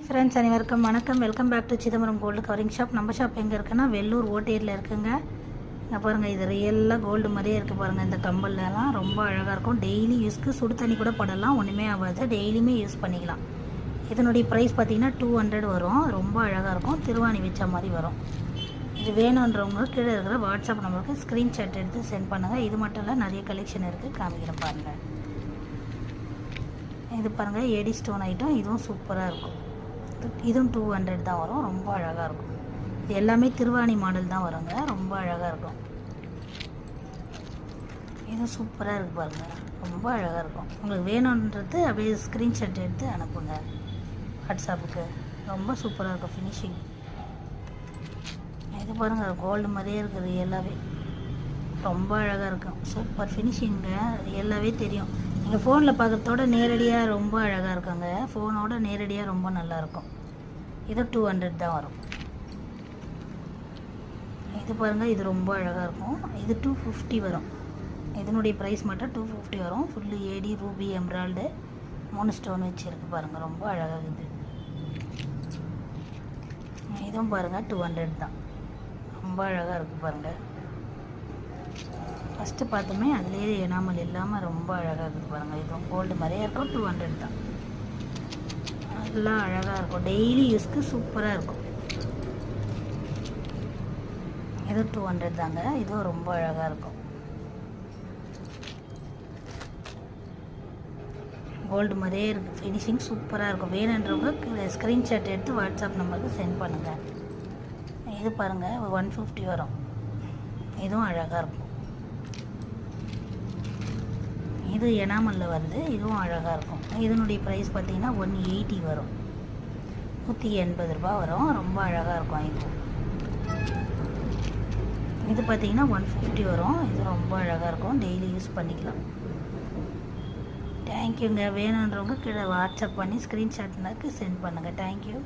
Friends அனைவருக்கும் வணக்கம். Welcome back to Chidambaram gold covering shop. நம்ம ஷாப் எங்கே இருக்குன்னா வெள்ளூர் ஓட்டேரியில் இருக்குங்க. இங்கே பாருங்கள், இது ரியலாக கோல்டு மாதிரியே இருக்குது பாருங்கள். இந்த கம்பல்லாம் ரொம்ப அழகாக இருக்கும். டெய்லி யூஸ்க்கு சுடு தண்ணி கூட படலாம், ஒன்றுமே ஆகாது. டெய்லியுமே யூஸ் பண்ணிக்கலாம். இதனுடைய ப்ரைஸ் பார்த்திங்கன்னா 200 வரும். ரொம்ப அழகாக இருக்கும். திருவாணி வச்ச மாதிரி வரும். இது வேணுன்றவங்க கீழே இருக்கிற வாட்ஸ்அப் நம்பருக்கு ஸ்க்ரீன்ஷாட் எடுத்து சென்ட் பண்ணுங்கள். இது மட்டும் இல்லை, நிறைய கலெக்ஷன் இருக்குது, காமிக்கிறேன் பாருங்கள். இது பாருங்கள், ஏடி ஸ்டோன் ஐட்டம். இதுவும் சூப்பராக இருக்கும். இதுவும் 200 தான் வரும். ரொம்ப அழகாக இருக்கும். இது எல்லாமே திருவாணி மாடல் தான் வருங்க. ரொம்ப அழகாக இருக்கும். இதுவும் சூப்பராக இருக்குது பாருங்கள். ரொம்ப அழகாக இருக்கும். உங்களுக்கு வேணுன்றது அப்படியே ஸ்க்ரீன்ஷாட் எடுத்து அனுப்புங்க வாட்ஸ்அப்புக்கு. ரொம்ப சூப்பராக இருக்கும் ஃபினிஷிங். இது பாருங்கள், கோல்டு மாதிரியே இருக்குது எல்லாமே. ரொம்ப அழகாக இருக்கும். சூப்பர் ஃபினிஷிங்க. எல்லாமே தெரியும். நீங்கள் ஃபோனில் பார்க்குறதோட நேரடியாக ரொம்ப அழகாக இருக்குங்க. ஃபோனோட நேரடியாக ரொம்ப நல்லாயிருக்கும். இது 200 தான் வரும். இது பாருங்கள், இது ரொம்ப அழகாக இருக்கும். இது 250 வரும். இதனுடைய ப்ரைஸ் மட்டும் 250 வரும். ஃபுல்லு ஏடி, ரூபி, எம்ரால்டு 3 ஸ்டோன் வச்சுருக்கு பாருங்கள். ரொம்ப அழகாக இருக்குது. இதுவும் பாருங்கள் 200 தான். ரொம்ப அழகாக இருக்குது பாருங்கள். ஃபஸ்ட்டு பார்த்தோமே அதுலேயே எனாமல் இல்லாமல் ரொம்ப அழகாக இருக்குது பாருங்கள். இதுவும் கோல்டு மாதிரியே இருக்கும். 200 தான். நல்லா அழகாக இருக்கும். டெய்லி யூஸ்க்கு சூப்பராக இருக்கும். இது 200 தாங்க. இதுவும் ரொம்ப அழகாக இருக்கும். கோல்டு மாதிரியே இருக்குது. ஃபினிஷிங் சூப்பராக இருக்கும். வேணுன்றவங்க ஸ்க்ரீன்ஷாட் எடுத்து வாட்ஸ்அப் நம்பருக்கு சென்ட் பண்ணுங்கள். இது பாருங்கள், 150 வரும். இதுவும் அழகாக இருக்கும். இது எனாமலில் வருது. இதுவும் அழகாக இருக்கும். இதனுடைய ப்ரைஸ் பார்த்திங்கன்னா 180 வரும். 180 ரூபா வரும். ரொம்ப அழகாக இருக்கும். இது பார்த்திங்கன்னா 150 வரும். இது ரொம்ப அழகாக இருக்கும். டெய்லி யூஸ் பண்ணிக்கலாம். தேங்க்யூங்க. வேணுன்றவங்க கீழே வாட்ஸ்அப் பண்ணி ஸ்க்ரீன்ஷாட்னாக்கு சென்ட் பண்ணுங்கள். தேங்க்யூ.